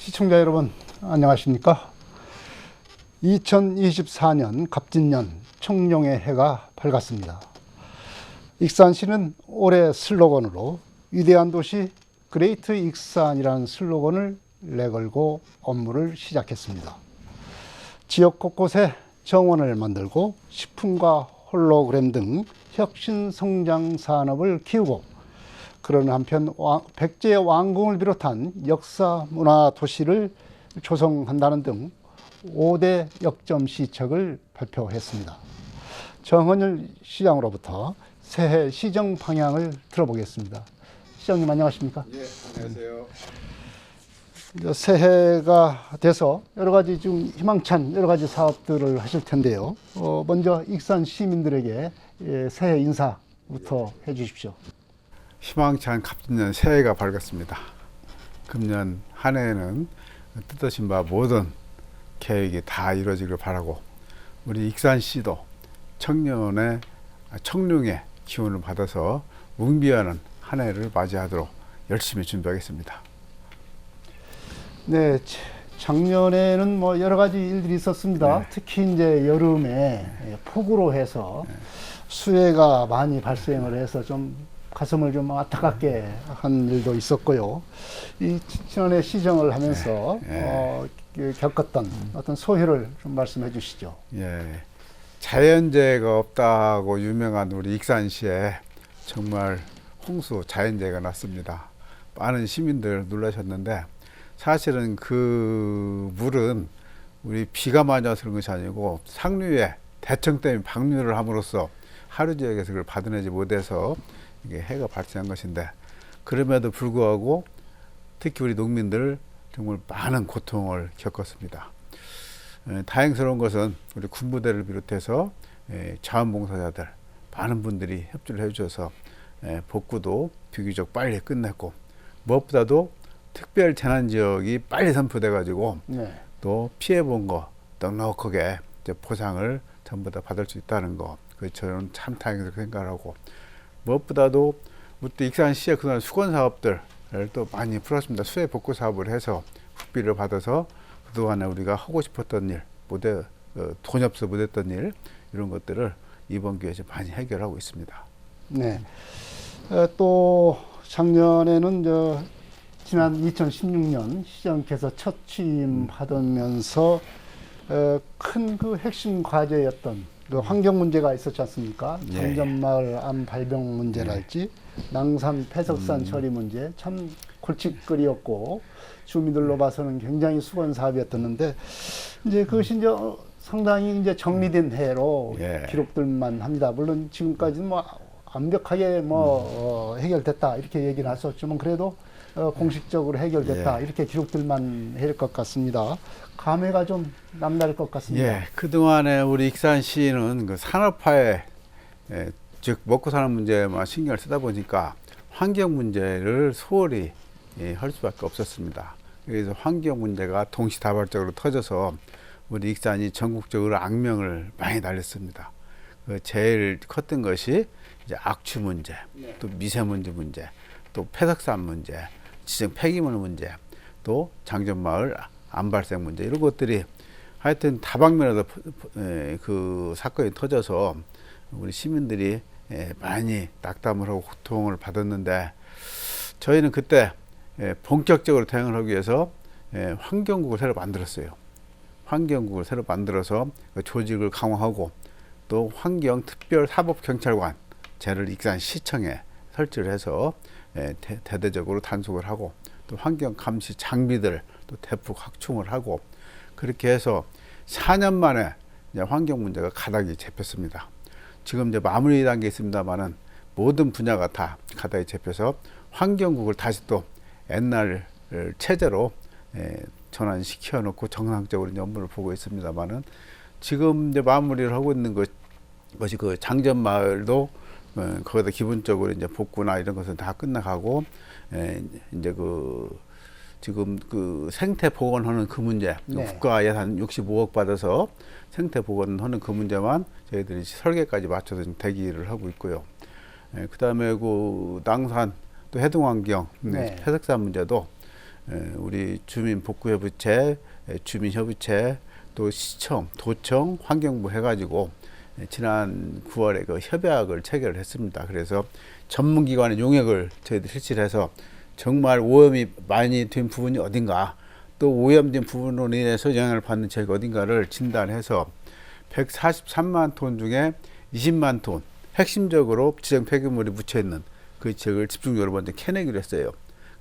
시청자 여러분 안녕하십니까? 2024년 갑진년 청룡의 해가 밝았습니다. 익산시는 올해 슬로건으로 위대한 도시 그레이트 익산이라는 슬로건을 내걸고 업무를 시작했습니다. 지역 곳곳에 정원을 만들고 식품과 홀로그램 등 혁신 성장 산업을 키우고 그러는 한편 백제 왕궁을 비롯한 역사 문화 도시를 조성한다는 등 5대 역점 시책을 발표했습니다. 정헌일 시장으로부터 새해 시정 방향을 들어보겠습니다. 시장님 안녕하십니까? 예, 안녕하세요. 새해가 돼서 여러 가지 좀 희망찬 여러 가지 사업들을 하실 텐데요. 먼저 익산 시민들에게 새해 인사부터 해주십시오. 희망찬 갑진년 새해가 밝았습니다. 금년 한 해에는 뜻하신 바 모든 계획이 다 이루어지길 바라고 우리 익산시도 청룡의 기운을 받아서 웅비하는 한 해를 맞이하도록 열심히 준비하겠습니다. 네, 작년에는 뭐 여러 가지 일들이 있었습니다. 네. 특히 이제 여름에 폭우로 해서 수해가 많이 발생을 해서 좀 가슴을 좀 안타깝게 한 일도 있었고요. 이 지난해 시정을 하면서 겪었던 어떤 소회를 좀 말씀해 주시죠. 예, 자연재해가 없다고 유명한 우리 익산시에 정말 홍수 자연재해가 났습니다. 많은 시민들 놀라셨는데 사실은 그 물은 우리 비가 많이 와서 그런 것이 아니고 상류에 대청 때문에 방류를 함으로써 하류 지역에서 그걸 받아내지 못해서 이게 해가 발생한 것인데 그럼에도 불구하고 특히 우리 농민들 정말 많은 고통을 겪었습니다. 다행스러운 것은 우리 군부대를 비롯해서 자원봉사자들 많은 분들이 협조를 해주셔서 복구도 비교적 빨리 끝냈고 무엇보다도 특별 재난 지역이 빨리 선포돼 가지고 또 피해 본 거 넉넉하게 이제 보상을 전부 다 받을 수 있다는 거, 그 저는 참 다행이라고 생각하고 무엇보다도 우리 익산시의 그동안 수건 사업들을 또 많이 풀었습니다. 수해 복구 사업을 해서 국비를 받아서 그동안에 우리가 하고 싶었던 일, 돈이 없어 못했던 일 이런 것들을 이번 기회에 많이 해결하고 있습니다. 네. 또 작년에는 지난 2016년 시장께서 첫 취임하면서 큰 그 핵심 과제였던 그 환경 문제가 있었지 않습니까? 장전마을 암 발병 문제랄지 낭산 폐석산 처리 문제 참 골칫거리였고 주민들로 봐서는 굉장히 수건 사업이었었는데 이제 그것이 이제 상당히 이제 정리된 해로 기록들만 합니다. 물론 지금까지는 뭐 완벽하게 해결됐다 이렇게 얘기는 할 수 없지만 그래도 공식적으로 해결됐다 이렇게 기록들만 해야 될 것 같습니다. 감회가 좀 남다를 것 같습니다. 그동안에 우리 익산시는 그 산업화에 즉 먹고 사는 문제만 신경을 쓰다 보니까 환경 문제를 소홀히 할 수밖에 없었습니다. 그래서 환경 문제가 동시다발적으로 터져서 우리 익산이 전국적으로 악명을 많이 날렸습니다. 제일 컸던 것이 이제 악취 문제, 또 미세먼지 문제, 또 폐석산 문제, 지정 폐기물 문제, 또 장전마을 암 발생 문제 이런 것들이 하여튼 다방면에서 그 사건이 터져서 우리 시민들이 많이 낙담을 하고 고통을 받았는데 저희는 그때 본격적으로 대응을 하기 위해서 환경국을 새로 만들었어요. 환경국을 새로 만들어서 조직을 강화하고 또 환경특별사법경찰관 쟤를 익산시청에 설치를 해서 대대적으로 단속을 하고 또 환경 감시 장비들 또 대폭 확충을 하고 그렇게 해서 4년 만에 이제 환경 문제가 가닥이 잡혔습니다. 지금 이제 마무리 단계에 있습니다만은 모든 분야가 다 가닥이 잡혀서 환경국을 다시 또 옛날 체제로 전환시켜 놓고 정상적으로 이제 업무를 보고 있습니다만은 지금 이제 마무리를 하고 있는 것이 그 장전마을도 거기다 기본적으로 이제 복구나 이런 것은 다 끝나가고 이제 지금 그 생태 복원하는 그 문제 국가 예산 65억 받아서 생태 복원하는 그 문제만 저희들이 설계까지 맞춰서 지금 대기를 하고 있고요. 그다음에 그 낭산 또 해동환경 폐석산 문제도 우리 주민복구협의체, 주민협의체, 또 시청, 도청, 환경부 해가지고 지난 9월에 그 협약을 체결을 했습니다. 그래서 전문기관의 용역을 저희들 실시를 해서 정말 오염이 많이 된 부분이 어딘가, 또 오염된 부분으로 인해서 영향을 받는 지역이 어딘가를 진단해서 143만 톤 중에 20만 톤 핵심적으로 지정 폐기물이 묻혀 있는 그 지역을 집중적으로 먼저 캐내기로 했어요.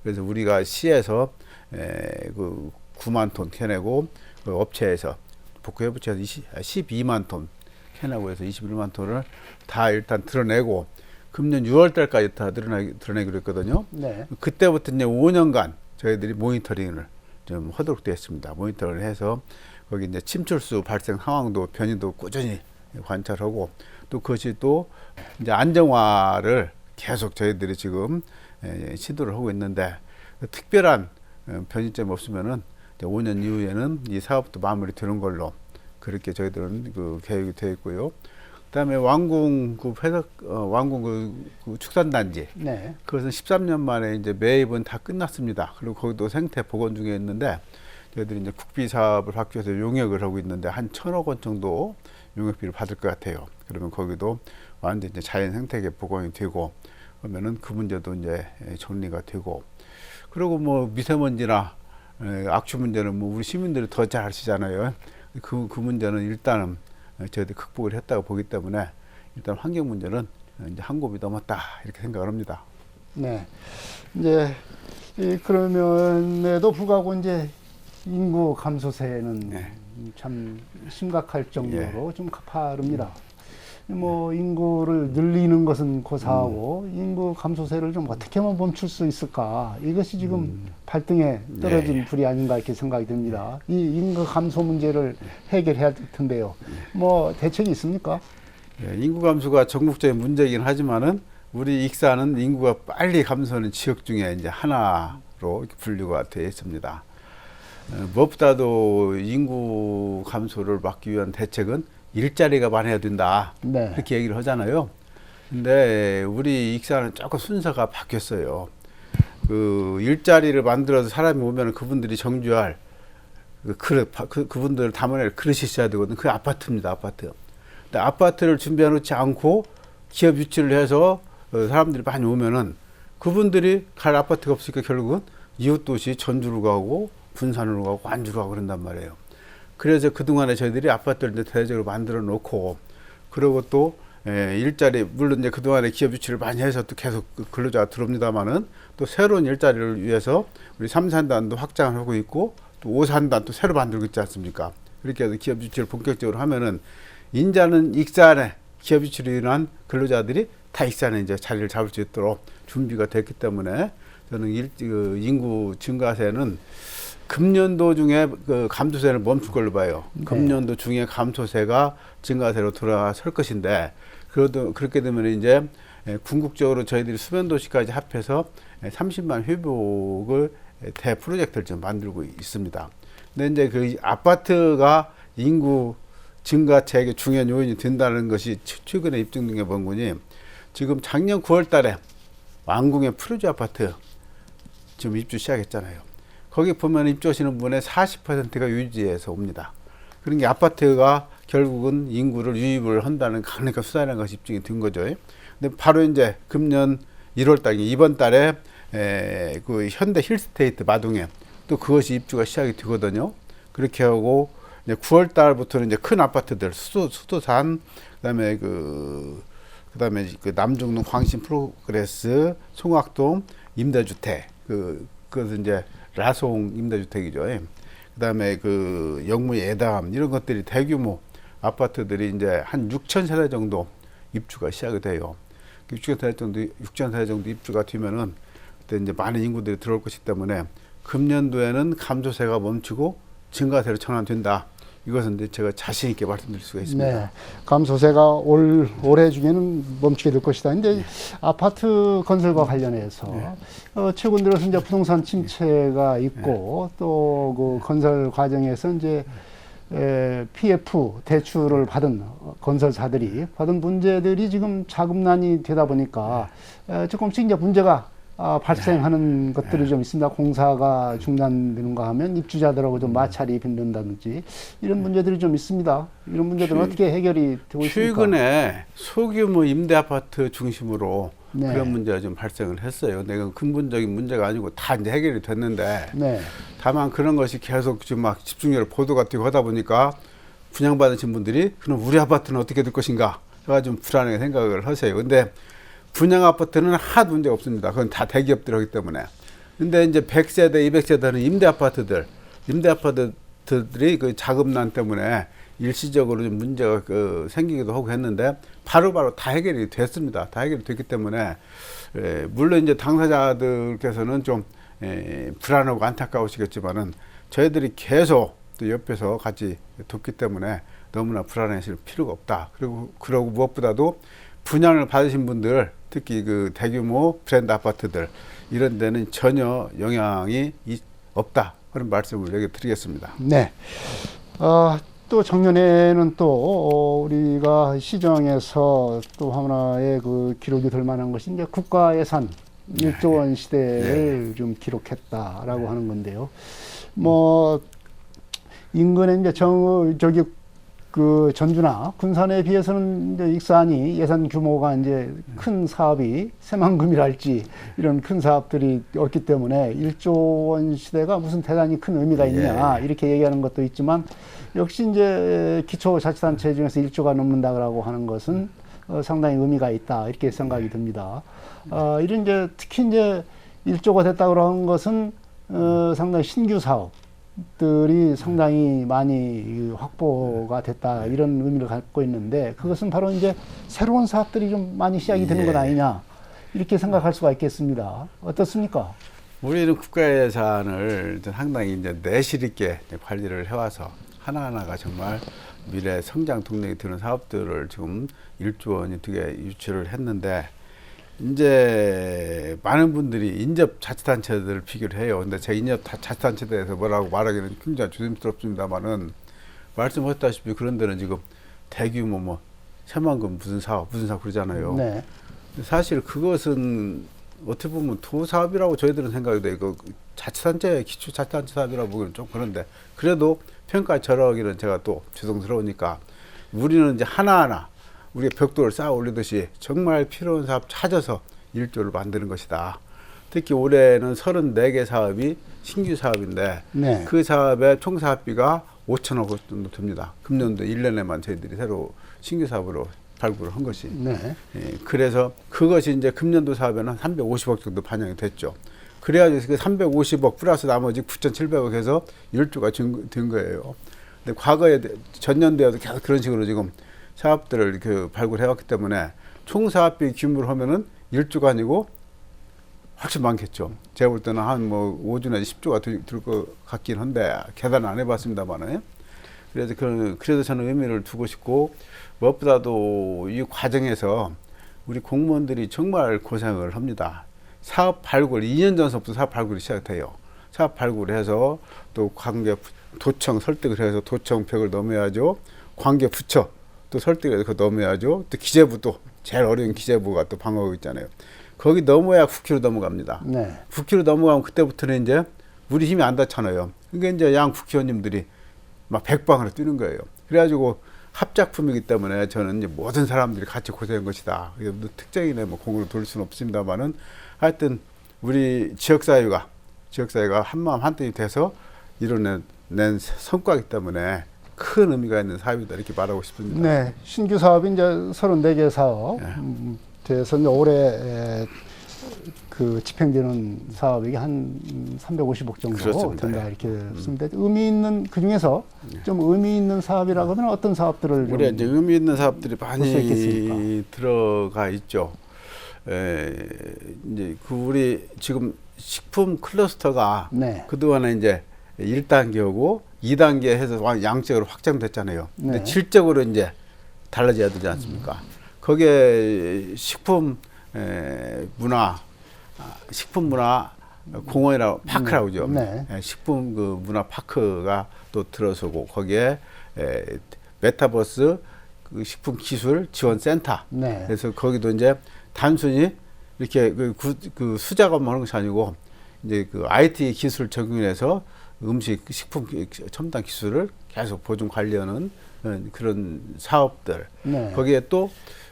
그래서 우리가 시에서 그 9만 톤 캐내고, 그 업체에서 복구협의체에서 12만 톤 캐내고 해서 21만 톤을 다 일단 드러내고, 금년 6월 달까지 다 드러내기로 했거든요. 네. 그때부터 이제 5년간 저희들이 모니터링을 좀 하도록 되어 있습니다. 모니터링을 해서 거기 이제 침출수 발생 상황도 변이도 꾸준히 관찰하고, 또 그것이 또 이제 안정화를 계속 저희들이 지금 시도를 하고 있는데, 특별한 변이점이 없으면은 이제 5년 이후에는 이 사업도 마무리 되는 걸로 그렇게 저희들은 그 계획이 되어 있고요. 그다음에 왕궁 그 왕궁 그 축산단지, 네. 그것은 13년 만에 이제 매입은 다 끝났습니다. 그리고 거기도 생태 복원 중에 있는데, 저희들이 이제 국비 사업을 받기 위해서 용역을 하고 있는데 한 1,000억 원 정도 용역비를 받을 것 같아요. 그러면 거기도 완전 이제 자연 생태계 복원이 되고, 그러면은 그 문제도 이제 정리가 되고, 그리고 뭐 미세먼지나 악취 문제는 뭐 우리 시민들이 더 잘 아시잖아요. 그 문제는 일단은 저희들이 극복을 했다고 보기 때문에 일단 환경 문제는 이제 한 곱이 넘었다 이렇게 생각을 합니다. 네. 이제 그러면에도 불구하고 이제 인구 감소세는 네. 참 심각할 정도로 좀 가파릅니다. 뭐 인구를 늘리는 것은 고사하고 인구 감소세를 좀 어떻게 하면 멈출 수 있을까? 이것이 지금 발등에 떨어진 불이 아닌가 이렇게 생각이 듭니다. 이 인구 감소 문제를 해결해야 될 텐데요. 뭐 대책이 있습니까? 인구 감소가 전국적인 문제이긴 하지만은 우리 익산은 인구가 빨리 감소하는 지역 중에 이제 하나로 이렇게 분류가 되어 있습니다. 무엇보다도 인구 감소를 막기 위한 대책은 일자리가 많아야 된다. 네. 이렇게 얘기를 하잖아요. 근데 우리 익산은 조금 순서가 바뀌었어요. 그 일자리를 만들어서 사람이 오면 그분들이 정주할 그 그릇, 그분들을 담아낼 그릇이 있어야 되거든요. 그 아파트입니다, 아파트. 근데 아파트를 준비해 놓지 않고 기업 유치를 해서 사람들이 많이 오면은 그분들이 갈 아파트가 없으니까 결국은 이웃 도시 전주로 가고 군산으로 가고 안주로 가고 그런단 말이에요. 그래서 그동안에 저희들이 아파트를 이제 대대적으로 만들어 놓고, 그리고 또 일자리, 물론 이제 그동안에 기업 유치를 많이 해서 또 계속 근로자가 들어옵니다만은 또 새로운 일자리를 위해서 우리 3산단도 확장을 하고 있고, 또 5산단 또 새로 만들고 있지 않습니까? 그렇게 해서 기업 유치를 본격적으로 하면은 인자는 익산에 기업 유치로 인한 근로자들이 다 익산에 이제 자리를 잡을 수 있도록 준비가 됐기 때문에 저는 인구 증가세는 금년도 중에 그 감소세를 멈출 걸로 봐요. 네. 금년도 중에 감소세가 증가세로 돌아설 것인데, 그렇게 되면 이제 궁극적으로 저희들이 수변도시까지 합해서 30만 회복을 대 프로젝트를 좀 만들고 있습니다. 근데 이제 그 아파트가 인구 증가책의 중요한 요인이 된다는 것이 최근에 입증된 게 뭔지, 지금 작년 9월 달에 왕궁의 푸르지 아파트 지금 입주 시작했잖아요. 거기 보면 입주하시는 분의 40%가 유지에서 옵니다. 그런 게 아파트가 결국은 인구를 유입을 한다는 강력한 수단이라는 것이 입증이 된 거죠. 근데 바로 이제 금년 1월 달, 이번 달에 그 현대 힐스테이트 마동에 또 그것이 입주가 시작이 되거든요. 그렇게 하고 이제 9월 달부터는 이제 큰 아파트들, 수도산, 그다음에 그다음에 그 남중동 광신 프로그레스, 송악동 임대주택, 그것은 이제 라송 임대주택이죠. 그다음에 그 영무 예담 이런 것들이 대규모 아파트들이 이제 한 6천 세대 정도 입주가 시작이 돼요. 6천 세대 정도 입주가 되면은 그때 이제 많은 인구들이 들어올 것이기 때문에 금년도에는 감소세가 멈추고 증가세로 전환된다. 이것은 이제 제가 자신 있게 말씀드릴 수가 있습니다. 네, 감소세가 올해 중에는 멈추게 될 것이다. 근데 아파트 건설과 관련해서 최근 들어서 이제 부동산 침체가 있고 또 그 건설 과정에서 이제 PF 대출을 받은 건설사들이 받은 문제들이 지금 자금난이 되다 보니까 조금씩 이제 문제가 발생하는 것들이 좀 있습니다. 공사가 중단되는가 하면 입주자들하고 좀 마찰이 빚는다든지 이런 문제들이 좀 있습니다. 이런 문제들은 어떻게 해결이 되고 있습니까? 최근에 소규모 임대 아파트 중심으로 네. 그런 문제가 좀 발생을 했어요. 근데 이건 근본적인 문제가 아니고 다 이제 해결이 됐는데 네. 다만 그런 것이 계속 지금 막 집중적으로 보도가 되고 하다 보니까 분양받으신 분들이 그럼 우리 아파트는 어떻게 될 것인가 제가 좀 불안하게 생각을 하세요. 근데 분양 아파트는 하나도 문제가 없습니다. 그건 다 대기업들 하기 때문에. 근데 이제 100세대, 200세대는 임대 아파트들이 그 자금난 때문에 일시적으로 좀 문제가 생기기도 하고 했는데 바로바로 다 해결이 됐습니다. 다 해결이 됐기 때문에 물론 이제 당사자들께서는 좀 불안하고 안타까우시겠지만은 저희들이 계속 또 옆에서 같이 돕기 때문에 너무나 불안해하실 필요가 없다. 그리고 무엇보다도 분양을 받으신 분들, 특히 그 대규모 브랜드 아파트들 이런 데는 전혀 영향이 없다. 그런 말씀을 여기 드리겠습니다. 네. 또 작년에는 또 우리가 시정에서 또 하나의 그 기록이 될 만한 것이 이제 국가 예산 1조 원 시대를 좀 기록했다라고 하는 건데요. 뭐 인근에 이제 저기 그 전주나 군산에 비해서는 이제 익산이 예산 규모가 이제 큰 사업이 새만금이랄지 이런 큰 사업들이 없기 때문에 1조 원 시대가 무슨 대단히 큰 의미가 있냐 이렇게 얘기하는 것도 있지만 역시 이제 기초자치단체 중에서 1조가 넘는다고 하는 것은 상당히 의미가 있다 이렇게 생각이 듭니다. 이런 이제 특히 이제 1조가 됐다고 하는 것은 상당히 신규 사업들이 상당히 많이 확보가 됐다 이런 의미를 갖고 있는데 그것은 바로 이제 새로운 사업들이 좀 많이 시작이 되는 것 아니냐 이렇게 생각할 수가 있겠습니다. 어떻습니까? 우리는 국가 예산을 상당히 이제 내실 있게 관리를 해와서 하나하나가 정말 미래 성장 동력이 되는 사업들을 지금 1조 원이 되게 유치를 했는데 이제 많은 분들이 인접 자치단체들을 비교를 해요. 근데 제가 인접 자치단체에 대해서 뭐라고 말하기는 굉장히 조심스럽습니다만은 말씀하셨다시피 그런 데는 지금 대규모 뭐 새만금 무슨 사업 그러잖아요. 네. 사실 그것은 어떻게 보면 도사업이라고 저희들은 생각이 돼요. 그 자치단체 기초자치단체 사업이라고 보기는 좀 그런데 그래도 평가 절하기는 제가 또 죄송스러우니까 우리는 이제 하나하나 우리가 벽돌을 쌓아 올리듯이 정말 필요한 사업 찾아서 1조를 만드는 것이다. 특히 올해는 34개 사업이 신규 사업인데 네. 그 사업의 총 사업비가 5천억 원 정도 됩니다. 금년도 1년에만 저희들이 새로 신규 사업으로 발굴을 한 것이. 네. 그래서 그것이 이제 금년도 사업에는 350억 정도 반영이 됐죠. 그래가지고 그 350억 플러스 나머지 9,700억 해서 1조가 된 거예요. 근데 과거에 전년도에도 계속 그런 식으로 지금 사업들을 발굴해왔기 때문에 총 사업비 규모로 하면은 1조가 아니고 훨씬 많겠죠. 제가 볼 때는 한 뭐 5조 내지 10조가 될 것 같긴 한데 계산을 안 해봤습니다만은 그래서 저는 의미를 두고 싶고 무엇보다도 이 과정에서 우리 공무원들이 정말 고생을 합니다. 사업 발굴 2년 전서부터 사업 발굴이 시작돼요. 사업 발굴을 해서 또 관계 도청 설득을 해서 도청 벽을 넘어야죠. 관계 부처 또 설득해서 그거 넘어야죠. 또 기재부 또 제일 어려운 기재부가 또 방어하고 있잖아요. 거기 넘어야 국회로 넘어갑니다. 네. 국회로 넘어가면 그때부터는 이제 우리 힘이 안 닿잖아요. 그러니까 이제 양 국회의원님들이 막 백방으로 뛰는 거예요. 그래가지고 합작품이기 때문에 저는 이제 모든 사람들이 같이 고생한 것이다. 특정인의 뭐 공으로 돌릴 수는 없습니다만은 하여튼 우리 지역사회가 한마음 한뜻이 돼서 이뤄낸 성과이기 때문에 큰 의미가 있는 사업이다 이렇게 말하고 싶습니다. 네. 신규 사업이 이제 34개 사업 돼서 이제 올해 그 집행되는 사업이 한 350억 정도 그렇습니다. 된다 이렇게 했습니다. 의미 있는 그 중에서 좀 의미 있는 사업이라고 하면 어떤 사업들을 우리 이제 의미 있는 사업들이 있겠습니까? 많이 들어가 있죠. 이제 우리 지금 식품 클러스터가 네. 그동안에 이제 1단계하고 2단계 해서 양적으로 확장됐잖아요. 근데 네. 질적으로 이제 달라져야 되지 않습니까? 거기에 식품 문화 공원이라고 파크라고 하죠. 네. 식품 그 문화 파크가 또 들어서고 거기에 메타버스 그 식품 기술 지원 센터. 네. 그래서 거기도 이제 단순히 이렇게 그 수작업 하는 것이 아니고 이제 그 IT 기술 적용해서 음식, 식품 첨단 기술을 계속 보존 관리하는 그런 사업들. 네. 거기에 또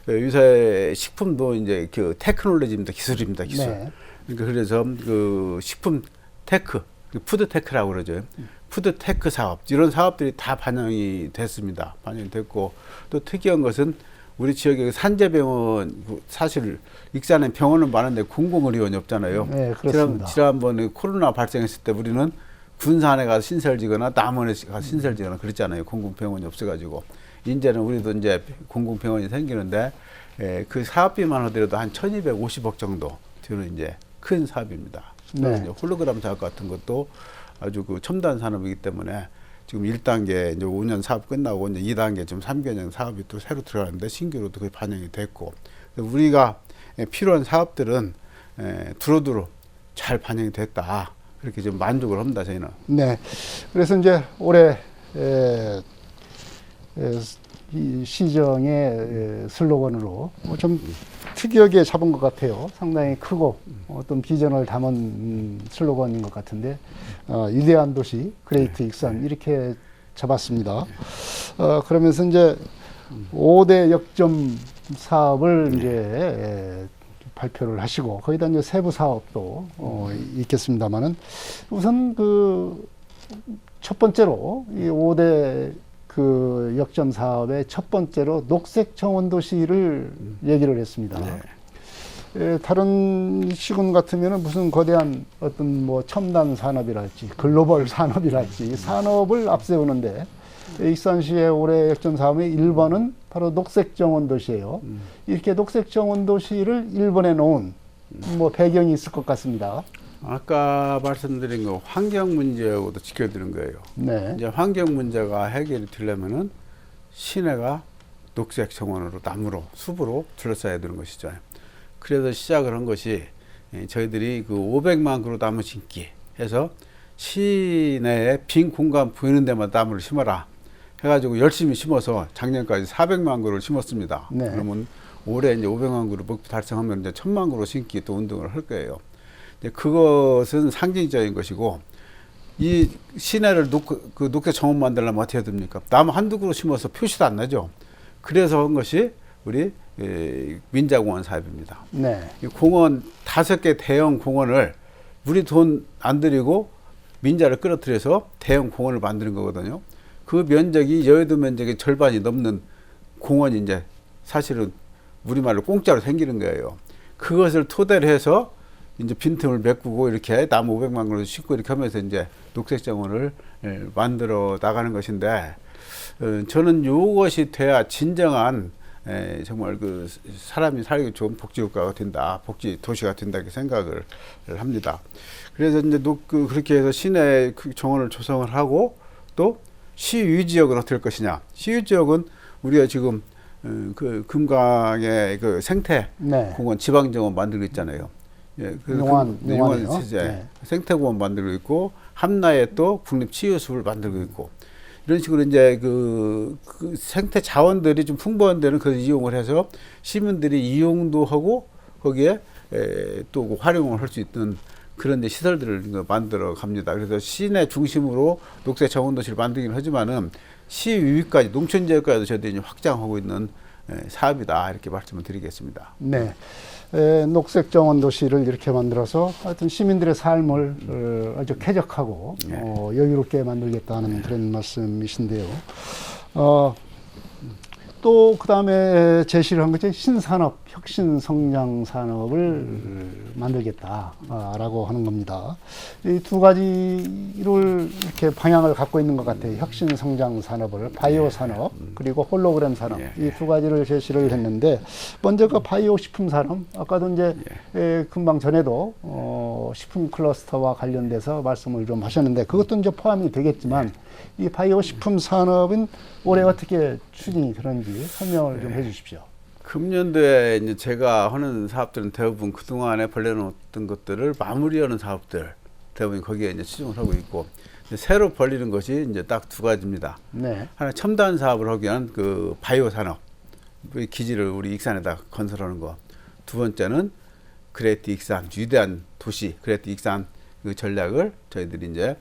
요새 식품도 이제 그 테크놀로지입니다. 기술입니다. 기술. 네. 그러니까 그래서 그 식품 테크, 푸드 테크라고 그러죠. 푸드 테크 사업 이런 사업들이 다 반영이 됐습니다. 반영이 됐고 또 특이한 것은 우리 지역에 산재병원 사실 익산에 병원은 많은데 공공의료원이 없잖아요. 네, 그렇습니다. 지난번에 코로나 발생했을 때 우리는 군산에 가서 신설지거나 남원에 가서 신설지거나 그랬잖아요. 공공병원이 없어가지고 이제는 우리도 이제 공공병원이 생기는데 그 사업비만 하더라도 한 1,250억 정도 드는 이제 큰 사업입니다. 네. 이제 홀로그램 작업 같은 것도 아주 그 첨단 산업이기 때문에 지금 1단계 이제 5년 사업 끝나고 이제 2단계 좀 3개년 사업이 또 새로 들어가는데 신규로도 그게 반영이 됐고 우리가 필요한 사업들은 두루두루 잘 반영이 됐다. 그렇게 좀 만족을 합니다, 저희는. 네. 그래서 이제 올해 이 시정의 슬로건으로 좀 특이하게 잡은 것 같아요. 상당히 크고 어떤 비전을 담은 슬로건인 것 같은데 위대한 도시 그레이트 익산 이렇게 잡았습니다. 그러면서 이제 5대 역점 사업을 이제 발표를 하시고 거기다 이제 세부 사업도 있겠습니다만은 우선 그 첫 번째로 이 5대 그 역점 사업의 첫 번째로 녹색 정원 도시를 얘기를 했습니다. 네. 다른 시군 같으면은 무슨 거대한 어떤 뭐 첨단 산업이랄지 글로벌 산업이랄지 산업을 앞세우는데 익산시의 올해 역점 사업의 1번은 바로 녹색 정원 도시예요. 이렇게 녹색 정원 도시를 1번에 놓은 뭐 배경이 있을 것 같습니다. 아까 말씀드린 거 환경 문제하고도 지켜드린 거예요. 네. 이제 환경 문제가 해결이 되려면은 시내가 녹색 정원으로 나무로 숲으로 둘러싸야 되는 것이죠. 그래서 시작을 한 것이 저희들이 그 500만 그루 나무 심기 해서 시내에 빈 공간 보이는 데마다 나무를 심어라 해가지고 열심히 심어서 작년까지 400만 그루를 심었습니다. 네. 그러면 올해 이제 500만 그루 목표 달성하면 이제 1000만 그루 심기 또 운동을 할 거예요. 그것은 상징적인 것이고 이 시내를 그 녹색 정원 만들려면 어떻게 해야 됩니까? 나무 한두 그루 심어서 표시도 안 나죠. 그래서 한 것이 우리 민자공원 사업입니다. 네. 이 공원 5개 대형 공원을 우리 돈 안 들이고 민자를 끌어들여서 대형 공원을 만드는 거거든요. 그 면적이 여의도 면적의 절반이 넘는 공원이 이제 사실은 우리말로 공짜로 생기는 거예요. 그것을 토대로 해서 이제 빈틈을 메꾸고 이렇게 나무 500만 그루 심고 이렇게 하면서 이제 녹색 정원을 만들어 나가는 것인데 저는 이것이 돼야 진정한 정말 그 사람이 살기 좋은 복지국가가 된다, 복지 도시가 된다 이렇게 생각을 합니다. 그래서 이제 그렇게 해서 시내 정원을 조성을 하고 또 시유 지역은 어떻게 할 것이냐? 시유 지역은 우리가 지금 그 금강의 그 생태 네. 공원 지방정원 만들고 있잖아요. 예, 용환, 용환이요? 네. 생태공원 만들고 있고 함나에 또 국립치유숲을 만들고 있고 이런 식으로 이제 그 생태 자원들이 좀 풍부한 데는 그 이용을 해서 시민들이 이용도 하고 거기에 또 활용을 할 수 있는 그런 시설들을 만들어 갑니다. 그래서 시내 중심으로 녹색 정원도시를 만들긴 하지만은 시 위까지 농촌 지역까지도 저희들이 확장하고 있는 사업이다 이렇게 말씀을 드리겠습니다. 네. 녹색 정원 도시를 이렇게 만들어서 하여튼 시민들의 삶을 아주 쾌적하고 여유롭게 만들겠다는 그런 말씀이신데요. 또 그다음에 제시를 한 것이 신산업, 혁신 성장 산업을 만들겠다라고 하는 겁니다. 이 두 가지를 이렇게 방향을 갖고 있는 것 같아요. 혁신 성장 산업을 바이오 산업 그리고 홀로그램 산업 이 두 가지를 제시를 했는데 먼저 그 바이오 식품 산업 아까도 이제 금방 전에도 식품 클러스터와 관련돼서 말씀을 좀 하셨는데 그것도 이제 포함이 되겠지만 이 바이오 식품 산업은 올해 어떻게 추진이 되는지 설명을 좀 해주십시오. 금년도에 이제 제가 하는 사업들은 대부분 그동안에 벌려놓았던 것들을 마무리하는 사업들 대부분 거기에 이제 치중을 하고 있고 이제 새로 벌리는 것이 이제 딱 두 가지입니다. 네. 하나 첨단 사업을 하기 위한 그 바이오 산업 기지를 우리 익산에다 건설하는 거. 두 번째는 그레이트 익산 위대한 도시 그레이트 익산 그 전략을 저희들이 이제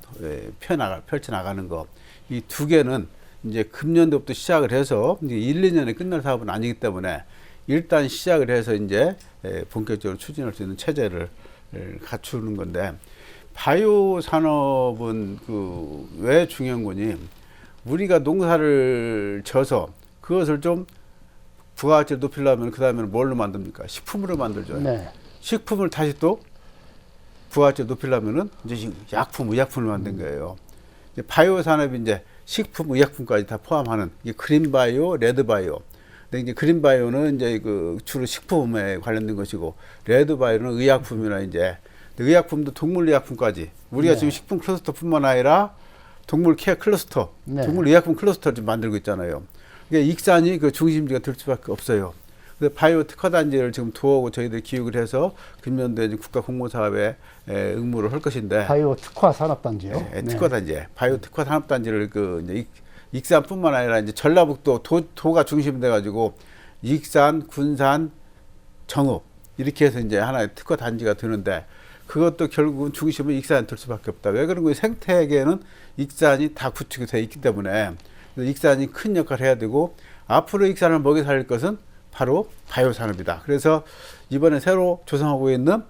펼쳐 나가는 거. 이 두 개는 이제 금년도부터 시작을 해서 이제 1, 2년에 끝날 사업은 아니기 때문에 일단 시작을 해서 이제 본격적으로 추진할 수 있는 체제를 갖추는 건데, 바이오 산업은 그 왜 중요한 거니? 우리가 농사를 져서 그것을 좀 부가가치를 높이려면 그 다음에는 뭘로 만듭니까? 식품으로 만들죠. 네. 식품을 다시 또 부가가치를 높이려면은 이제 약품, 의약품을 만든 거예요. 이제 바이오 산업이 이제 식품, 의약품까지 다 포함하는 이게 그린 바이오, 레드 바이오. 근데 이제 그린 바이오는 이제 그 주로 식품에 관련된 것이고, 레드 바이오는 의약품이나 이제 의약품도 동물 의약품까지 우리가 네. 지금 식품 클러스터뿐만 아니라 동물 케어 클러스터, 네. 동물 의약품 클러스터를 좀 만들고 있잖아요. 이게 익산이 그 중심지가 될 수밖에 없어요. 그래서 바이오 특화 단지를 지금 두어고 저희들이 기획을 해서 금년도에 이제 국가 공모 사업에 응모를 할 것인데, 바이오 특화 산업단지요. 네, 특화 단지, 바이오 특화 산업 단지를 그 이제 익산뿐만 아니라 이제 전라북도 도가 중심이 돼가지고 익산, 군산, 정읍 이렇게 해서 이제 하나의 특화 단지가 되는데, 그것도 결국은 중심은 익산이 될 수밖에 없다. 왜 그런 거예요? 생태계는 익산이 다 구축이 되어 있기 때문에 익산이 큰 역할을 해야 되고, 앞으로 익산을 먹여 살릴 것은 바로 바이오 산업이다. 그래서 이번에 새로 조성하고 있는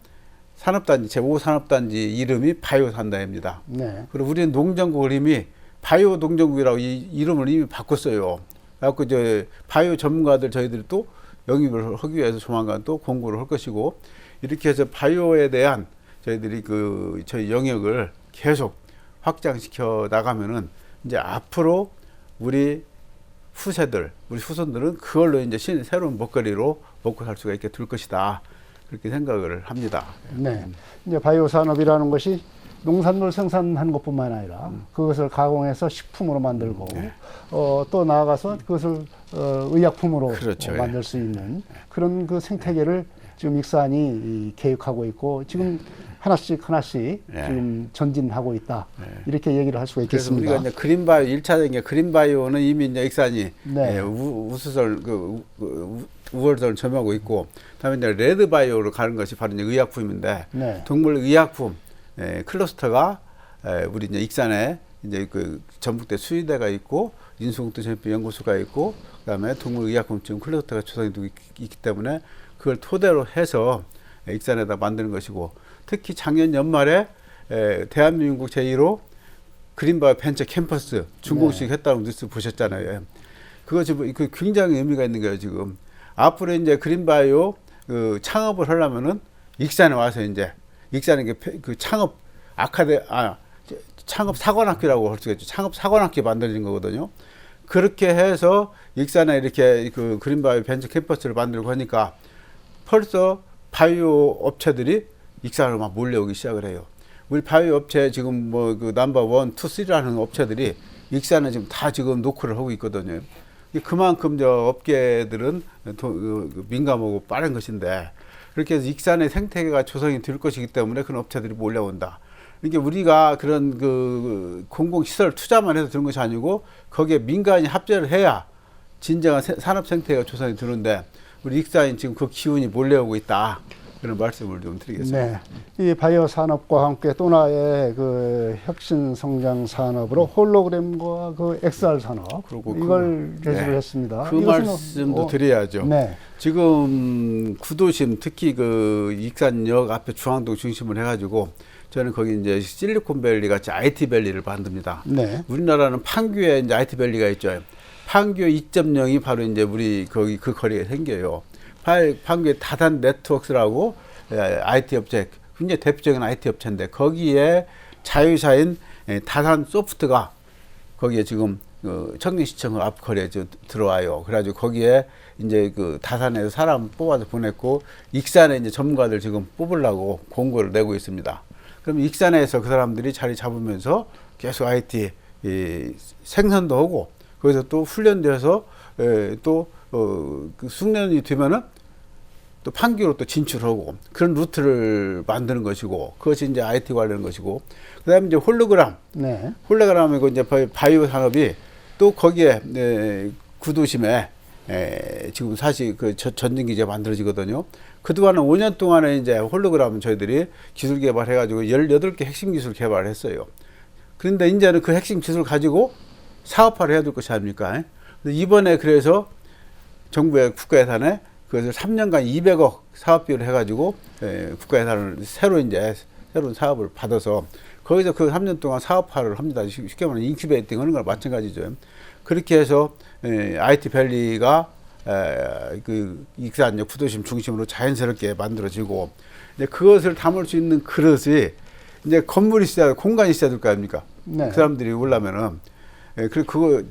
산업단지, 제5산업단지 이름이 바이오 산다입니다. 네. 그리고 우리는 농정국을 이미 바이오 농정국이라고 이 이름을 이미 바꿨어요. 그래갖고 이제 바이오 전문가들 저희들이 또 영입을 하기 위해서 조만간 또 공고를 할 것이고, 이렇게 해서 바이오에 대한 저희들이 그 저희 영역을 계속 확장시켜 나가면은 이제 앞으로 우리 후세들, 우리 후손들은 그걸로 이제 새로운 먹거리로 먹고 살 수가 있게 될 것이다. 그렇게 생각을 합니다. 네. 이제 바이오 산업이라는 것이 농산물 생산하는 것뿐만 아니라 그것을 가공해서 식품으로 만들고 또 나아가서 그것을 의약품으로 그렇죠. 만들 수 있는 그런 그 생태계를 지금 익산이 계획하고 있고, 지금 하나씩 지금 전진하고 있다. 이렇게 얘기를 할 수가 그래서 있겠습니다. 우리가 이제 그린바이오 1차적인 게 그린바이오는 이미 이제 익산이 네. 우수설 우월설을 점하고 있고, 그다음에 이제 레드바이오로 가는 것이 바로 이제 의약품인데, 네. 동물 의약품 클러스터가 우리 이제 익산에 이제 그 전북대 수의대가 있고 인수공도 전입 연구소가 있고, 그다음에 동물 의약품증 클러스터가 조성이 되고 있기 때문에 그걸 토대로 해서 익산에다 만드는 것이고, 특히 작년 연말에 대한민국 제1호 그린바이오 벤처 캠퍼스 준공식 했다는 뉴스 보셨잖아요. 그거 지금 그 굉장히 의미가 있는 거예요. 지금 앞으로 이제 그린바이오 그 창업을 하려면은 익산에 와서 이제 익산에 그 창업 창업 사관학교라고 할 수가 있죠. 창업 사관학교 만들어진 거거든요. 그렇게 해서 익산에 이렇게 그 그린바이오 벤처 캠퍼스를 만들고 하니까 벌써 바이오 업체들이 익산으로 막 몰려오기 시작을 해요. 우리 바이오 업체 지금 뭐 그 넘버 1, 2, 3라는 업체들이 익산에 지금 다 지금 노크를 하고 있거든요. 그만큼 저 업계들은 민감하고 빠른 것인데, 그렇게 해서 익산의 생태계가 조성이 될 것이기 때문에 그런 업체들이 몰려온다. 그러니까 우리가 그런 그 공공시설 투자만 해서 되는 것이 아니고 거기에 민간이 합재를 해야 진정한 산업 생태계가 조성이 되는데, 우리 익산이 지금 그 기운이 몰려오고 있다. 그런 말씀을 좀 드리겠습니다. 네. 이 바이오 산업과 함께 또 하나의 그 혁신 성장 산업으로 홀로그램과 그 XR 산업, 그리고 이걸 제시를 했습니다. 그 말씀도 드려야죠. 네. 지금 구도심, 특히 그 익산역 앞에 중앙동 중심을 해가지고 저는 거기 이제 실리콘밸리 같이 IT밸리를 만듭니다. 네. 우리나라는 판교에 이제 IT밸리가 있죠. 판교 2.0이 바로 이제 우리 거기 그 거리에 생겨요. 판교의 다단 네트워크스라고 IT 업체, 굉장히 대표적인 IT 업체인데, 거기에 자회사인 다산 소프트가 거기에 지금 청량시청 앞 거리에 들어와요. 그래가지고 거기에 이제 그 다산에서 사람 뽑아서 보냈고, 익산에 이제 전문가들 지금 뽑으려고 공고를 내고 있습니다. 그럼 익산에서 그 사람들이 자리 잡으면서 계속 IT 생산도 하고, 거기서 또 훈련돼서 그 숙련이 되면은 또 판교로 또 진출하고, 그런 루트를 만드는 것이고, 그것이 이제 IT 관련 것이고, 그다음에 이제 홀로그램, 네. 홀로그램이고 이제 바이오 산업이 또 거기에 구도심에 지금 사실 그 전진기지가 만들어지거든요. 그동안은 5년 동안에 이제 홀로그램 저희들이 기술 개발해가지고 18개 핵심 기술 개발을 했어요. 그런데 이제는 그 핵심 기술 가지고 사업화를 해야 될 것이 아닙니까? 이번에 그래서 정부의 국가 예산에 그것을 3년간 200억 사업비를 해가지고 국가 예산을 새로운 사업을 받아서 거기서 그 3년 동안 사업화를 합니다. 쉽게 말하면 인큐베이팅 하는 거랑 마찬가지죠. 그렇게 해서 IT 밸리가 그 익산역 구도심 중심으로 자연스럽게 만들어지고 이제 그것을 담을 수 있는 그릇이 이제 건물이 있어야 공간이 있어야 될 거 아닙니까? 네. 그 사람들이 오려면은 그걸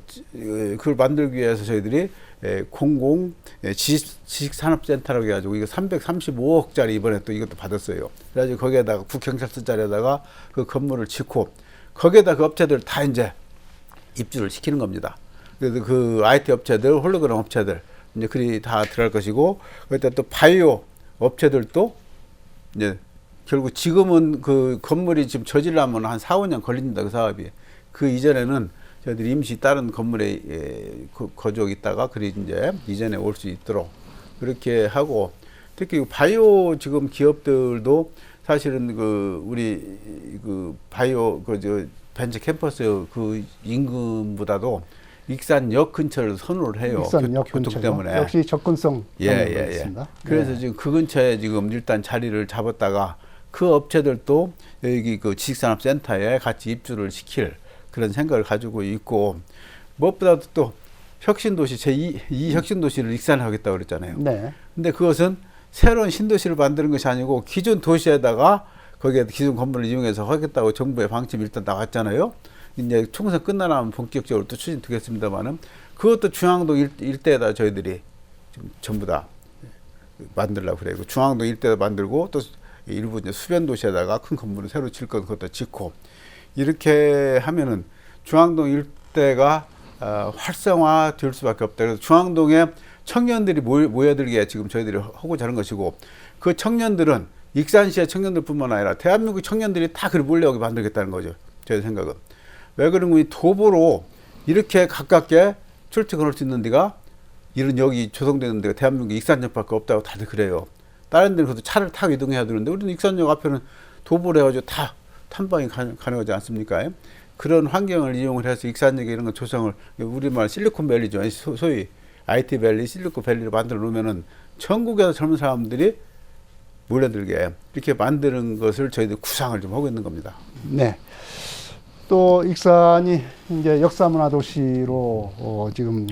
만들기 위해서 저희들이 공공 지식산업센터라고 해가지고 이거 335억짜리 이번에 또 이것도 받았어요. 그래가지고 거기에다가 국경찰서짜리에다가 그 건물을 짓고 거기에다 그 업체들 다 이제 입주를 시키는 겁니다. 그래서 그 IT 업체들, 홀로그램 업체들 이제 그리 다 들어갈 것이고 거기다 또 바이오 업체들도 이제 결국 지금은 그 건물이 지금 저질라면 한 4, 5년 걸립니다. 그 사업이. 그 이전에는 저희들이 임시 다른 건물에 거주하고 있다가 그리 이제 이전에 올 수 있도록 그렇게 하고 특히 바이오 지금 기업들도 사실은 그 우리 그 바이오 저 벤처 캠퍼스 그 인근보다도 익산역 근처를 선호를 해요. 익산역 교통 근처요? 때문에. 역시 접근성 예. 있습니다. 그래서 지금 그 근처에 지금 일단 자리를 잡았다가 그 업체들도 여기 그 지식산업센터에 같이 입주를 시킬 그런 생각을 가지고 있고 무엇보다도 또 혁신도시 제2 혁신도시를 익산하겠다고 그랬잖아요. 네. 근데 그것은 새로운 신도시를 만드는 것이 아니고 기존 도시에다가 거기에 기존 건물을 이용해서 하겠다고 정부의 방침이 일단 나왔잖아요. 이제 총선 끝나면 본격적으로 또 추진되겠습니다만은 그것도 중앙동 일대에다 저희들이 지금 전부 다 만들려고 그래요. 중앙동 일대에다 만들고 또 일부 이제 수변 도시에다가 큰 건물을 새로 질 건 그것도 짓고 이렇게 하면은 중앙동 일대가 활성화 될 수밖에 없다. 그래서 중앙동에 청년들이 모여들게 지금 저희들이 하고자 하는 것이고 그 청년들은 익산시의 청년들뿐만 아니라 대한민국 청년들이 다 그를 몰려오게 만들겠다는 거죠. 제 생각은. 왜 그러면 도보로 이렇게 가깝게 출퇴근할 수 있는 데가 이런 여기 조성되는 데가 대한민국 익산역밖에 없다고 다들 그래요. 다른 데는 그래도 차를 타고 이동해야 되는데 우리는 익산역 앞에는 도보를 해가지고 다 탐방이 가능하지 않습니까? 그런 환경을 이용을 해서 익산역에 이런 거 조성을 우리말 실리콘밸리죠. 소위 IT밸리, 실리콘밸리를 만들어 놓으면은 전국에서 젊은 사람들이 몰려들게 이렇게 만드는 것을 저희들 구상을 좀 하고 있는 겁니다. 네. 또 익산이 이제 역사문화도시로 지금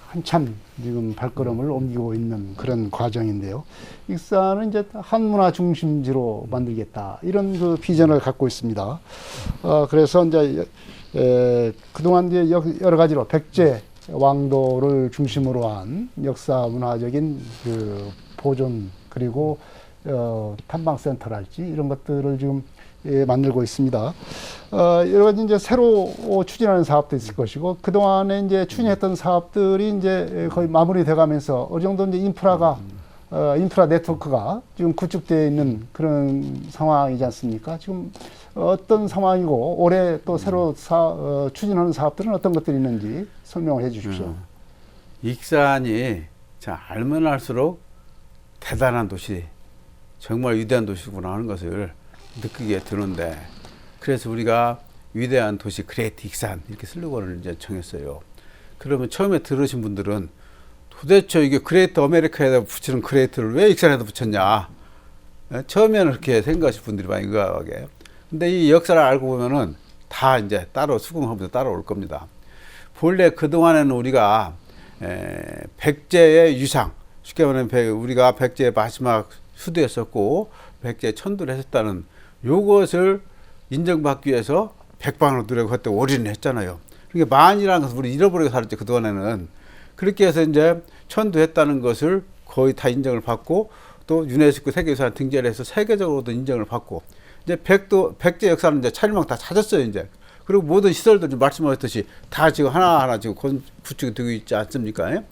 한참 지금 발걸음을 옮기고 있는 그런 과정인데요. 익산은 이제 한문화 중심지로 만들겠다 이런 그 비전을 갖고 있습니다. 그래서 이제 그동안 이제 여러 가지로 백제 왕도를 중심으로 한 역사문화적인 그 보존 그리고 탐방센터랄지 이런 것들을 지금 만들고 있습니다. 여러 가지 이제 새로 추진하는 사업도 있을 것이고, 그동안에 이제 추진했던 사업들이 이제 거의 마무리돼 가면서 어느 정도 이제 인프라 네트워크가 지금 구축되어 있는 그런 상황이지 않습니까? 지금 어떤 상황이고, 올해 또 새로 추진하는 사업들은 어떤 것들이 있는지 설명을 해 주십시오. 익산이 자, 알면 알수록 대단한 도시, 정말 위대한 도시구나 하는 것을 느끼게 드는데, 그래서 우리가 위대한 도시 그레이트 익산 이렇게 슬로건을 이제 정했어요. 그러면 처음에 들으신 분들은 도대체 이게 그레이트 아메리카에다 붙이는 그레이트를 왜 익산에다 붙였냐? 처음에는 그렇게 생각하실 분들이 많이 의아하게. 근데 이 역사를 알고 보면은 다 이제 따로 수긍하면서 따라올 겁니다. 본래 그동안에는 우리가 백제의 유상, 쉽게 말하면 우리가 백제의 마지막 수도였었고 백제 천도를 했었다는 요것을 인정받기 위해서 백방으로 노력을 그때 올인을 했잖아요. 그러니까 만이라는 것을 우리 잃어버리고 살았죠. 그동안에는. 그렇게 해서 이제 천도했다는 것을 거의 다 인정을 받고 또 유네스코 세계유산 등재를 해서 세계적으로도 인정을 받고 이제 백제 역사는 이제 차일망 다 찾았어요. 이제. 그리고 모든 시설들 말씀하셨듯이 다 지금 하나하나 지금 구축이 되고 있지 않습니까?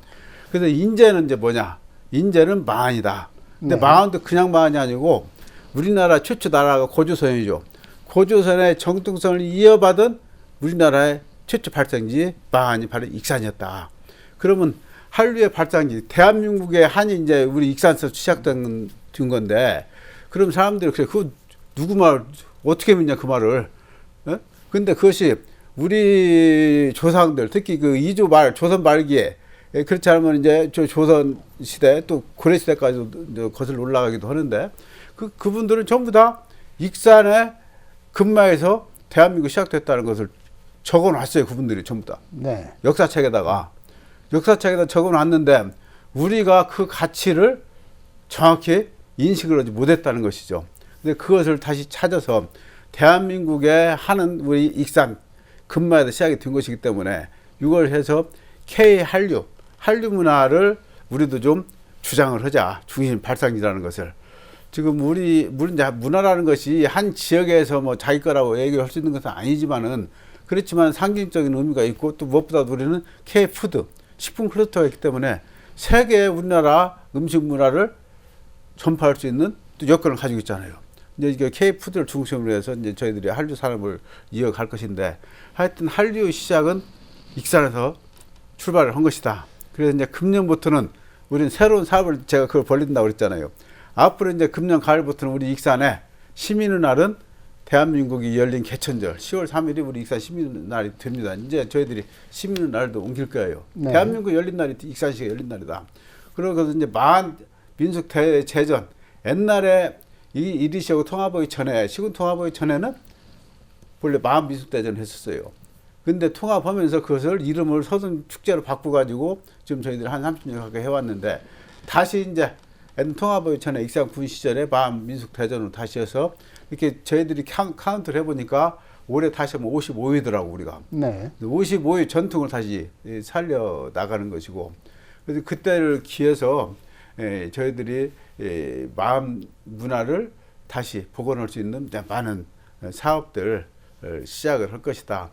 그래서 인제는 이제 뭐냐? 인제는 만이다. 근데 네. 만도 그냥 만이 아니고 우리나라 최초 나라가 고조선이죠. 고조선의 정통성을 이어받은 우리나라의 최초 발생지 만이 바로 익산이었다. 그러면 한류의 발상지, 대한민국의 한이 이제 우리 익산에서 시작된 건데, 그럼 사람들이 그래, 그 누구 말 어떻게 믿냐 그 말을. 어? 근데 그것이 우리 조상들, 특히 그 이조 말 조선 말기에, 그렇지 않으면 이제 저 조선 시대 또 고려 시대까지도 거슬러 올라가기도 하는데, 그분들은 전부 다 익산의 금마에서 대한민국 시작됐다는 것을 적어놨어요. 그분들이 전부 다. 네. 역사책에다 적어놨는데 우리가 그 가치를 정확히 인식을 하지 못했다는 것이죠. 근데 그것을 다시 찾아서 대한민국의 하는 우리 익산 금마에서 시작이 된 것이기 때문에 이걸 해서 K 한류 문화를 우리도 좀 주장을 하자. 중심 발상지라는 것을. 지금 우리 문화라는 것이 한 지역에서 뭐 자기 거라고 얘기할 수 있는 것은 아니지만은, 그렇지만 상징적인 의미가 있고, 또 무엇보다 우리는 K푸드 식품 클러스터가 있기 때문에 세계 우리나라 음식 문화를 전파할 수 있는 또 여건을 가지고 있잖아요. 이제 이게 K푸드를 중심으로 해서 이제 저희들이 한류 산업을 이어갈 것인데, 하여튼 한류 시작은 익산에서 출발을 한 것이다. 그래서 이제 금년부터는 우리는 새로운 사업을 제가 그걸 벌린다고 그랬잖아요. 앞으로 이제 금년 가을부터는 우리 익산에 시민의 날은 대한민국이 열린 개천절 10월 3일이 우리 익산 시민의 날이 됩니다. 이제 저희들이 시민의 날도 옮길 거예요. 네. 대한민국 열린 날이 익산시가 열린 날이다. 그러고서 이제 만 민속 대제전, 옛날에 이리시하고 통합하기 전에, 시군 통합하기 전에는 원래 만 민속 대전을 했었어요. 근데 통합하면서 그것을 이름을 서든 축제로 바꿔가지고 지금 저희들이 한 30년 가까이 해왔는데, 다시 이제 통합하기 전에 익산 군 시절에 만 민속 대전으로 다시 해서 이렇게 저희들이 카운트를 해보니까 올해 다시 하면 55회더라고 우리가. 네. 55회 전통을 다시 살려 나가는 것이고, 그래서 그때를 기해서 저희들이 마음 문화를 다시 복원할 수 있는 많은 사업들 시작을 할 것이다.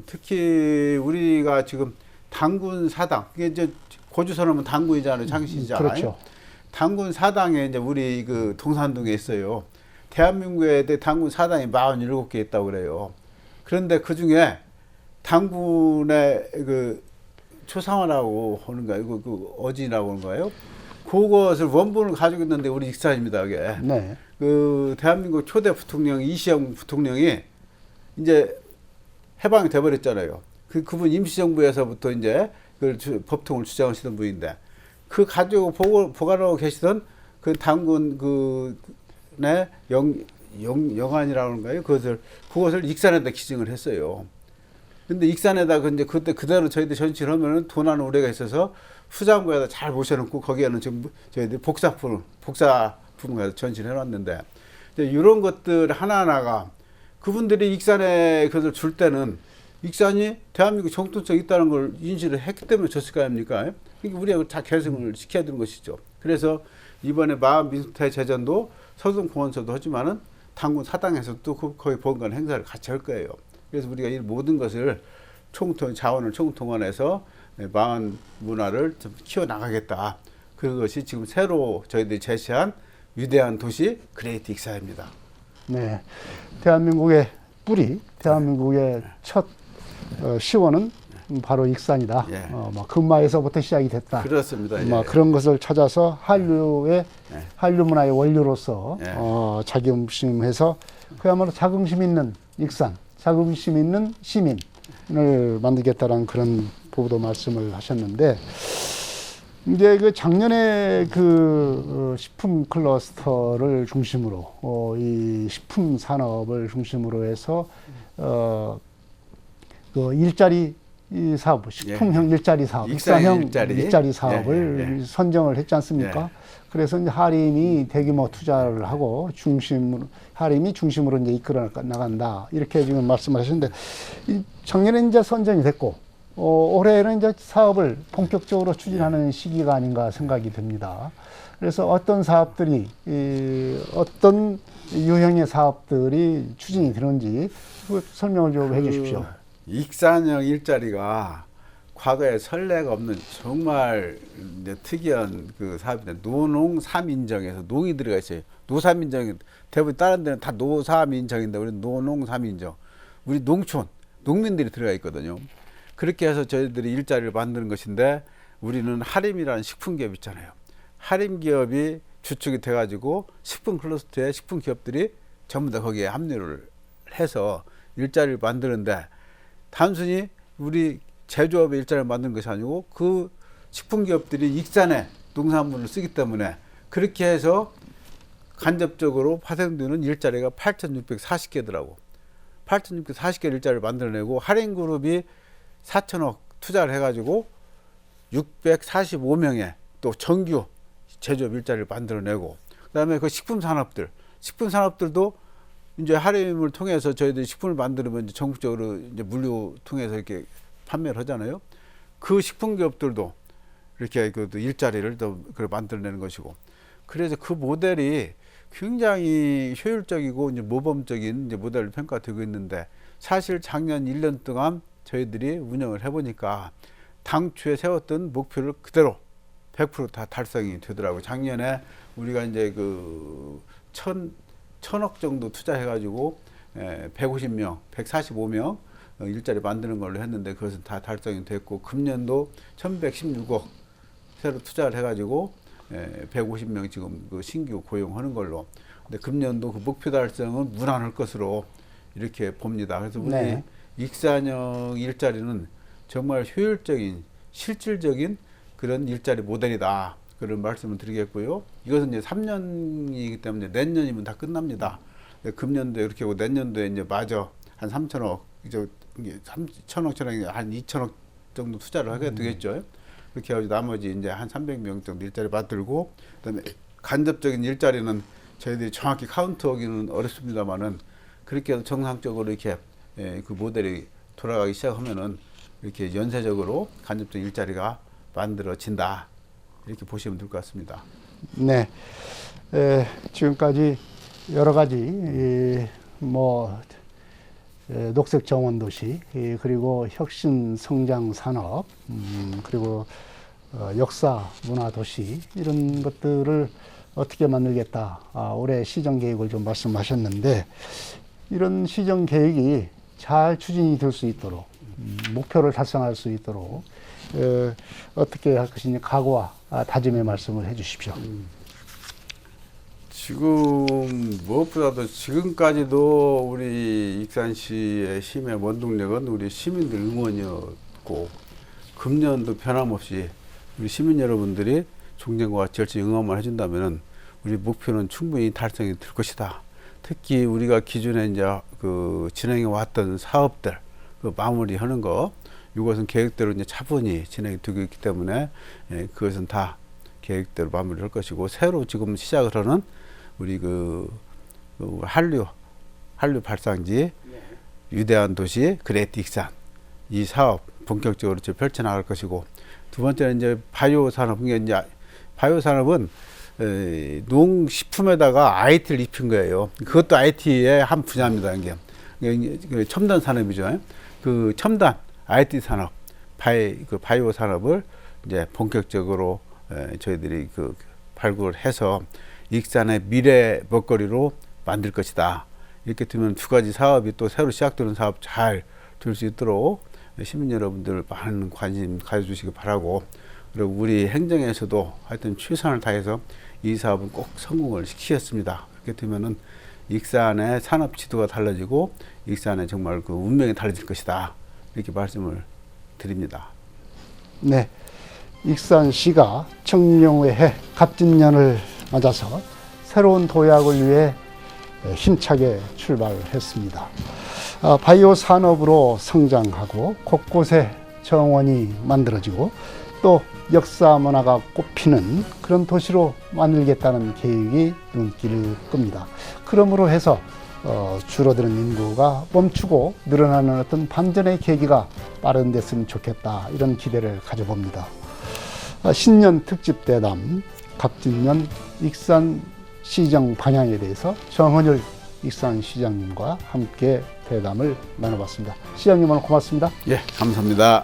특히 우리가 지금 당군 사당, 이게 이제 고주선하면 당군이잖아요, 장신이잖아요. 그렇죠. 당군 사당에 이제 우리 그 동산동에 있어요. 대한민국에 당군 사당이 47개 있다고 그래요. 그런데 그 중에 당군의 그 초상화라고 하는 거예요. 그 어진이라고 하는 거예요. 그것을 원본을 가지고 있는데 우리 익산입니다, 그게. 네. 그 대한민국 초대 부통령 이시영 부통령이 이제 해방이 돼버렸잖아요. 그분 임시정부에서부터 이제 그 법통을 주장하시던 분인데, 그 가지고 보관하고 계시던 그 당군 그네 영안이라는 거예요. 그것을 익산에다 기증을 했어요. 근데 익산에다 이제 그때 그대로 저희들 전시를 하면은 돈 하는 우려가 있어서 수장부에다 잘 모셔놓고 거기에는 지금 저희들 복사품을 가서 전시를 해놨는데, 이제 이런 것들 하나하나가 그분들이 익산에 그것을 줄 때는 익산이 대한민국 정통성이 있다는 걸 인식을 했기 때문에 줬을 거 아닙니까? 그러니까 우리가 다 계승을 시켜야 되는 것이죠. 그래서 이번에 마을 민속대제전도 서동공원에서도 하지만은 당군 사당에서도 거의 보건관 행사를 같이 할 거예요. 그래서 우리가 이 모든 것을 자원을 총동원해서 마을 문화를 좀 키워나가겠다. 그것이 지금 새로 저희들이 제시한 위대한 도시 그레이트 익산입니다. 네. 대한민국의 뿌리, 대한민국의 첫 시원은 바로 익산이다. 예. 금마에서부터 시작이 됐다. 그렇습니다. 예. 그런 것을 찾아서 한류 문화의 원료로서 예. 자긍심해서 그야말로 자긍심 있는 익산, 자긍심 있는 시민을 만들겠다라는 그런 보도 말씀을 하셨는데, 이제 그 작년에 식품 클러스터를 중심으로 이 식품 산업을 중심으로 해서 그 일자리 사업, 식품형 일자리 사업, 익산형 일자리 사업을 선정을 했지 않습니까? 그래서 이제 하림이 대규모 투자를 하고 하림이 중심으로 이제 이끌어 나간다, 이렇게 지금 말씀하셨는데, 작년에 이제 선정이 됐고 올해는 이제 사업을 본격적으로 추진하는 시기가 아닌가 생각이 듭니다. 그래서 어떤 사업들이 어떤 유형의 사업들이 추진이 되는지 설명을 좀 해주십시오. 익산형 일자리가 과거에 선례가 없는 정말 특이한 그 사업인데, 노농 3인정에서 농이 들어가 있어요. 노3인정, 대부분 다른 데는 다 노3인정인데 우리는 노농 3인정. 우리 농촌 농민들이 들어가 있거든요. 그렇게 해서 저희들이 일자리를 만드는 것인데, 우리는 하림이라는 식품기업 있잖아요. 하림 기업이 주축이 돼가지고 식품 클러스터의 식품 기업들이 전부 다 거기에 합류를 해서 일자리를 만드는데 단순히 우리 제조업의 일자리를 만드는 것이 아니고 그 식품 기업들이 익산에 농산물을 쓰기 때문에 그렇게 해서 간접적으로 파생되는 일자리가 8,640개더라고. 8,640개 일자리를 만들어내고 하림그룹이 4천억 투자를 해가지고 645명의 또 정규 제조업 일자리를 만들어내고 그다음에 그 식품 산업들도 이제 하림을 통해서 저희들이 식품을 만들면 이제 전국적으로 이제 물류 통해서 이렇게 판매를 하잖아요. 그 식품 기업들도 이렇게 그 일자리를 또 만들어내는 것이고 그래서 그 모델이 굉장히 효율적이고 이제 모범적인 이제 모델로 평가되고 있는데 사실 작년 1년 동안 저희들이 운영을 해보니까 당초에 세웠던 목표를 그대로 100% 다 달성이 되더라고요. 작년에 우리가 이제 그 천억 정도 투자해가지고 150명, 145명 일자리 만드는 걸로 했는데 그것은 다 달성이 됐고 금년도 1116억 새로 투자를 해가지고 150명 지금 그 신규 고용하는 걸로. 근데 금년도 그 목표 달성은 무난할 것으로 이렇게 봅니다. 그래서 우리 네. 익산형 일자리는 정말 효율적인 실질적인 그런 일자리 모델이다. 그런 말씀을 드리겠고요. 이것은 이제 3년이기 때문에 내년이면 다 끝납니다. 금년도에 이렇게 하고 내년도에 이제 마저 한 3천억, 이제 3천억, 한 2천억 정도 투자를 하게 되겠죠. 그렇게 해서 나머지 이제 한 300명 정도 일자리 만들고, 그다음에 간접적인 일자리는 저희들이 정확히 카운트하기는 어렵습니다만은 그렇게 해서 정상적으로 이렇게 그 모델이 돌아가기 시작하면은 이렇게 연쇄적으로 간접적인 일자리가 만들어진다. 이렇게 보시면 될 것 같습니다. 네. 지금까지 여러 가지 녹색 정원 도시 그리고 혁신 성장 산업 그리고 역사 문화 도시 이런 것들을 어떻게 만들겠다 올해 시정 계획을 좀 말씀하셨는데 이런 시정 계획이 잘 추진이 될 수 있도록 목표를 달성할 수 있도록 어떻게 할 것인지 각오와 다짐의 말씀을 해주십시오. 지금 무엇보다도 지금까지도 우리 익산시의 힘의 원동력은 우리 시민들 응원이었고 금년도 변함없이 우리 시민 여러분들이 종전과 같이 열심히 응원만 해준다면은 우리 목표는 충분히 달성이 될 것이다. 특히 우리가 기존에 이제 그 진행해 왔던 사업들 그 마무리하는 거 이것은 계획대로 이제 차분히 진행이 되고 있기 때문에 그것은 다 계획대로 마무리할 것이고 새로 지금 시작을 하는 우리 그 한류 발상지 위대한 도시 그레이트 익산 이 사업 본격적으로 펼쳐나갈 것이고 두 번째는 이제 바이오 산업 이제 바이오 산업은 농식품에다가 IT를 입힌 거예요. 그것도 IT의 한 분야입니다. 이게 첨단 산업이죠. 그 첨단 IT 산업, 바이오 산업을 이제 본격적으로 저희들이 그 발굴을 해서 익산의 미래 먹거리로 만들 것이다. 이렇게 되면 두 가지 사업이 또 새로 시작되는 사업 잘 될 수 있도록 시민 여러분들 많은 관심 가져주시기 바라고 그리고 우리 행정에서도 하여튼 최선을 다해서 이 사업은 꼭 성공을 시키셨습니다. 그렇게 되면은 익산의 산업 지도가 달라지고 익산의 정말 그 운명이 달라질 것이다. 이렇게 말씀을 드립니다. 네. 익산시가 청룡의 해 갑진년을 맞아서 새로운 도약을 위해 힘차게 출발했습니다. 바이오 산업으로 성장하고 곳곳에 정원이 만들어지고 또 역사 문화가 꽃피는 그런 도시로 만들겠다는 계획이 눈길을 끕니다. 그러므로 해서 줄어드는 인구가 멈추고 늘어나는 어떤 반전의 계기가 마련됐으면 좋겠다 이런 기대를 가져봅니다. 신년 특집 대담 갑진년 익산시정 방향에 대해서 정헌율 익산시장님과 함께 대담을 나눠봤습니다. 시장님 오늘 고맙습니다. 예, 감사합니다.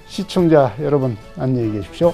시청자 여러분 안녕히 계십시오.